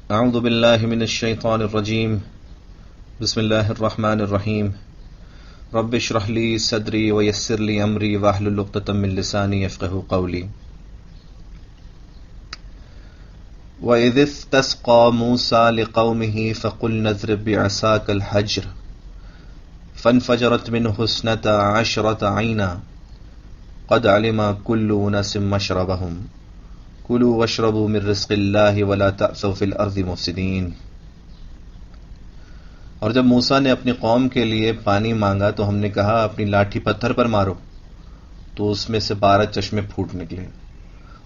اعوذ باللہ من الشیطان الرجیم بسم اللہ الرحمن الرحیم رب اشرح لی صدری ویسر لی امری واحلل عقدۃ من لسانی یفقہوا قولی وَإِذِ اسْتَسْقَىٰ مُوسَىٰ لِقَوْمِهِ فَقُلْنَا اضْرِب بِّعَصَاكَ الْحَجْرَ فَانْفَجَرَتْ مِنْهُ اثْنَتَا عَشْرَةَ عَيْنًا قَدْ عَلِمَ كُلُّ أُنَاسٍ مَّشْرَبَهُمْ كُلُوا وَاشْرَبُوا مِن رِّزْقِ اللَّهِ وَلَا تَأْثَوْا فِي الْأَرْضِ مُفْسِدِينَ۔ اور جب موسیٰ نے اپنی قوم کے لیے پانی مانگا تو ہم نے کہا اپنی لاٹھی پتھر پر مارو، تو اس میں سے 12 چشمے پھوٹ نکلے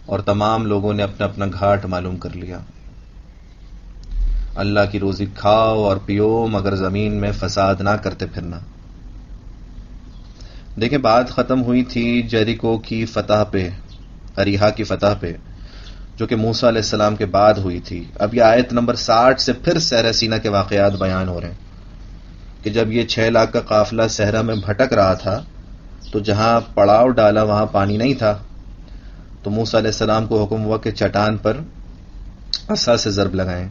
اور تمام لوگوں نے اپنا اپنا گھاٹ معلوم کر لیا۔ اللہ کی روزی کھاؤ اور پیو مگر زمین میں فساد نہ کرتے پھرنا۔ دیکھیں، بات ختم ہوئی تھی جیریکو کی فتح پہ، اریحا کی فتح پہ، جو کہ موسیٰ علیہ السلام کے بعد ہوئی تھی۔ اب یہ آیت نمبر 60 سے پھر صحرا سینا کے واقعات بیان ہو رہے ہیں کہ جب یہ 6 لاکھ کا قافلہ صحرا میں بھٹک رہا تھا تو جہاں پڑاؤ ڈالا وہاں پانی نہیں تھا، تو موسیٰ علیہ السلام کو حکم ہوا کہ چٹان پر عصا سے ضرب لگائیں،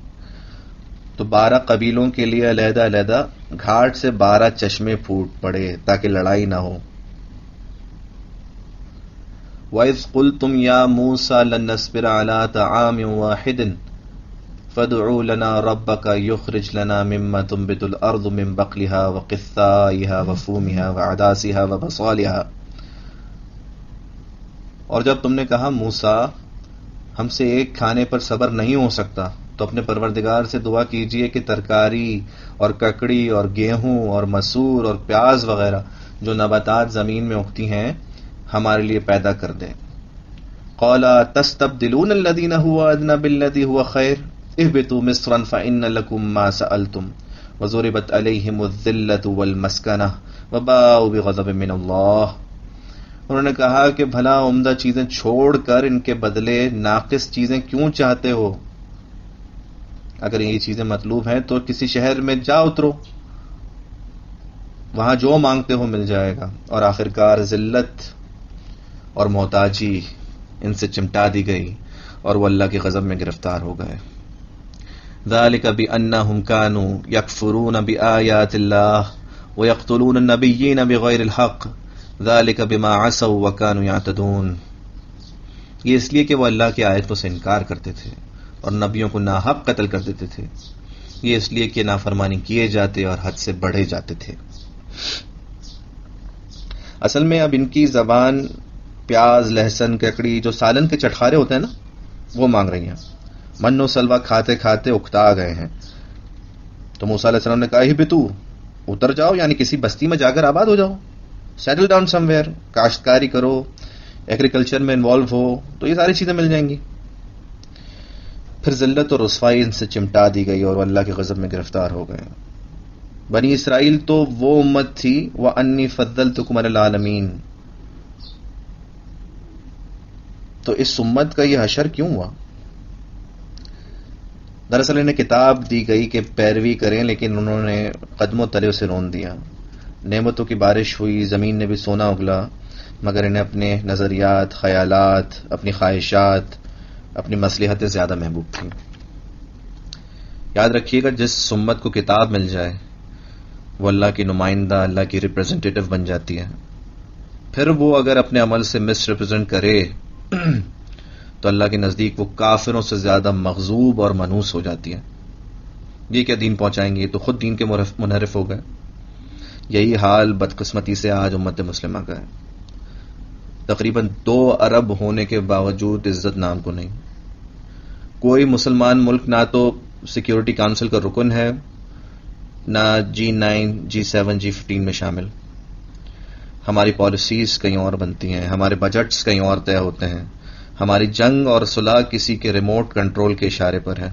تو 12 قبیلوں کے لیے علیحدہ علیحدہ گھاٹ سے 12 چشمے پھوٹ پڑے تاکہ لڑائی نہ ہو۔ وَإِذْ قُلْتُمْ يَا مُوسَىٰ لَن نَّصْبِرَ عَلَىٰ طَعَامٍ وَاحِدٍ فَادْعُ لَنَا رَبَّكَ يُخْرِجْ لَنَا مِمَّا تُنبِتُ الْأَرْضُ مِن بَقْلِهَا وَقِثَّائِهَا وَفُومِهَا وَعَدَاسِهَا وَبَصَالِهَا۔ اور جب تم نے کہا موسیٰ ہم سے ایک کھانے پر صبر نہیں ہو سکتا، تو اپنے پروردگار سے دعا کیجئے کہ ترکاری اور ککڑی اور گیہوں اور مسور اور پیاز وغیرہ جو نباتات زمین میں اگتی ہیں ہمارے لیے پیدا کر دیں۔ قَالَ تَسْتَبْدِلُونَ الَّذِينَ هُوَ أَدْنَىٰ بِالَّذِي هُوَ خَيْرٌ اهْبِطُوا مِصْرًا فَإِنَّ لَكُم مَّا سَأَلْتُمْ وَضُرِبَتْ عَلَيْهِمُ الذِّلَّةُ وَالْمَسْكَنَةُ وَبَاءُوا بِغَضَبٍ مِّنَ اللَّهِ۔ انہوں نے کہا کہ بھلا عمدہ چیزیں چھوڑ کر ان کے بدلے ناقص چیزیں کیوں چاہتے ہو؟ اگر یہ چیزیں مطلوب ہیں تو کسی شہر میں جا اترو، وہاں جو مانگتے ہو مل جائے گا۔ اور آخرکار ذلت اور محتاجی ان سے چمٹا دی گئی اور وہ اللہ کے غضب میں گرفتار ہو گئے۔ ذَلِكَ بِأَنَّهُمْ كَانُوا يَكْفُرُونَ بِآيَاتِ اللَّهِ وَيَقْتُلُونَ النَّبِيِّينَ بِغَيْرِ الْحَقِّ ذَلِكَ بِمَا عَصَوْا وَكَانُوا يَعْتَدُونَ۔ یہ اس لیے کہ وہ اللہ کی آیتوں سے انکار کرتے تھے اور نبیوں کو ناحق قتل کر دیتے تھے، یہ اس لیے کہ نافرمانی کیے جاتے اور حد سے بڑھے جاتے تھے۔ اصل میں اب ان کی زبان پیاز، لہسن، ککڑی، جو سالن کے چٹخارے ہوتے ہیں نا، وہ مانگ رہی ہیں۔ من و سلوا کھاتے کھاتے اکتا گئے ہیں۔ تو موسیٰ علیہ السلام نے کہا بھی تو اتر جاؤ، یعنی کسی بستی میں جا کر آباد ہو جاؤ، سیٹل ڈاؤن سم ویئر، کاشتکاری کرو، ایگریکلچر میں انوالو ہو، تو یہ ساری چیزیں مل جائیں گی۔ پھر ذلت اور رسوائی ان سے چمٹا دی گئی اور وہ اللہ کے غضب میں گرفتار ہو گئے۔ بنی اسرائیل تو وہ امت تھی وَأَنِّي فَضَّلْتُكُمْ عَلَى الْعَالَمِينَ، تو اس امت کا یہ حشر کیوں ہوا؟ دراصل انہیں کتاب دی گئی کہ پیروی کریں، لیکن انہوں نے قدموں تلے اسے رون دیا۔ نعمتوں کی بارش ہوئی، زمین نے بھی سونا اگلا، مگر انہیں اپنے نظریات، خیالات، اپنی خواہشات، اپنی مصلحتیں زیادہ محبوب تھیں۔ یاد رکھیے گا، جس امت کو کتاب مل جائے وہ اللہ کی نمائندہ، اللہ کی ریپرزینٹیٹو بن جاتی ہے۔ پھر وہ اگر اپنے عمل سے مس ریپرزینٹ کرے تو اللہ کے نزدیک وہ کافروں سے زیادہ مغضوب اور منحوس ہو جاتی ہے۔ یہ کیا دین پہنچائیں گے، یہ تو خود دین کے منحرف ہو گئے۔ یہی حال بدقسمتی سے آج امت مسلمہ کا ہے۔ تقریباً 2 ارب ہونے کے باوجود عزت نام کو نہیں۔ کوئی مسلمان ملک نہ تو سیکیورٹی کونسل کا رکن ہے، نہ G9، G7، G15 میں شامل۔ ہماری پالیسیز کہیں اور بنتی ہیں، ہمارے بجٹس کہیں اور طے ہوتے ہیں، ہماری جنگ اور صلح کسی کے ریموٹ کنٹرول کے اشارے پر ہے۔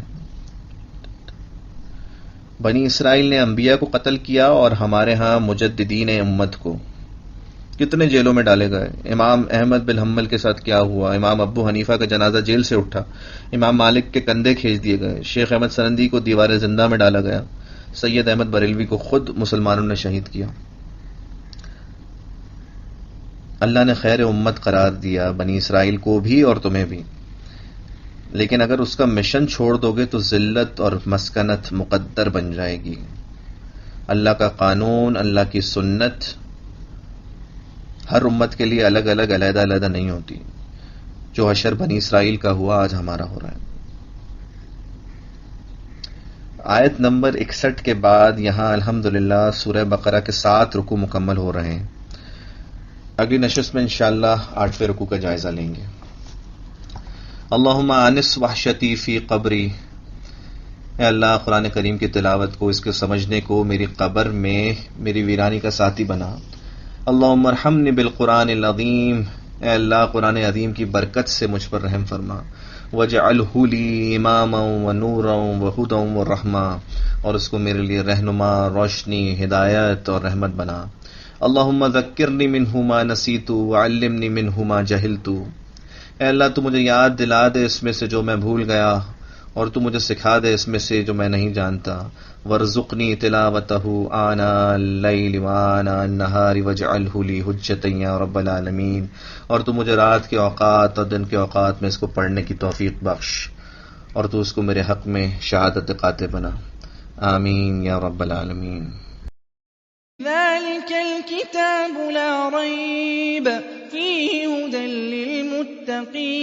بنی اسرائیل نے انبیاء کو قتل کیا اور ہمارے ہاں مجددین امت کو کتنے جیلوں میں ڈالے گئے۔ امام احمد بن حنبل کے ساتھ کیا ہوا، امام ابو حنیفہ کا جنازہ جیل سے اٹھا، امام مالک کے کندھے کھینچ دیے گئے، شیخ احمد سرندی کو دیوار زندہ میں ڈالا گیا، سید احمد بریلوی کو خود مسلمانوں نے شہید کیا۔ اللہ نے خیر امت قرار دیا بنی اسرائیل کو بھی اور تمہیں بھی، لیکن اگر اس کا مشن چھوڑ دو گے تو ذلت اور مسکنت مقدر بن جائے گی. اللہ کا قانون، اللہ کی سنت ہر امت کے لیے الگ الگ علیحدہ علیحدہ نہیں ہوتی. جو حشر بنی اسرائیل کا ہوا آج ہمارا ہو رہا ہے. آیت نمبر 61 کے بعد یہاں الحمدللہ سورہ بقرہ کے 7 رکوع مکمل ہو رہے ہیں. اگلی نشست میں انشاءاللہ 8ویں رکوع کا جائزہ لیں گے. اللہم آنس وحشتی فی قبری، اے اللہ قرآن کریم کی تلاوت کو، اس کے سمجھنے کو میری قبر میں میری ویرانی کا ساتھی بنا. اللہم ارحمنی بالقرآن العظیم، اے اللہ قرآن عظیم کی برکت سے مجھ پر رحم فرما. وجعلہ لی اماما ونورا وہدی ورحمہ، اور اس کو میرے لیے رہنما، روشنی، ہدایت اور رحمت بنا. اللہم ذکرنی منہ ما نسیت وعلمنی منہ ما جہلت، اے اللہ تو مجھے یاد دلا دے اس میں سے جو میں بھول گیا، اور تو مجھے سکھا دے اس میں سے جو میں نہیں جانتا. وارزقنی تلاوتہ آناء اللیل وآناء النہار واجعلہ لی حجۃ یا رب العالمین، اور تو مجھے رات کے اوقات اور دن کے اوقات میں اس کو پڑھنے کی توفیق بخش، اور تو اس کو میرے حق میں شہادت قاطع بنا. آمین یا رب العالمین. ذلك الكتاب لا ريب فيه هدى للمتقين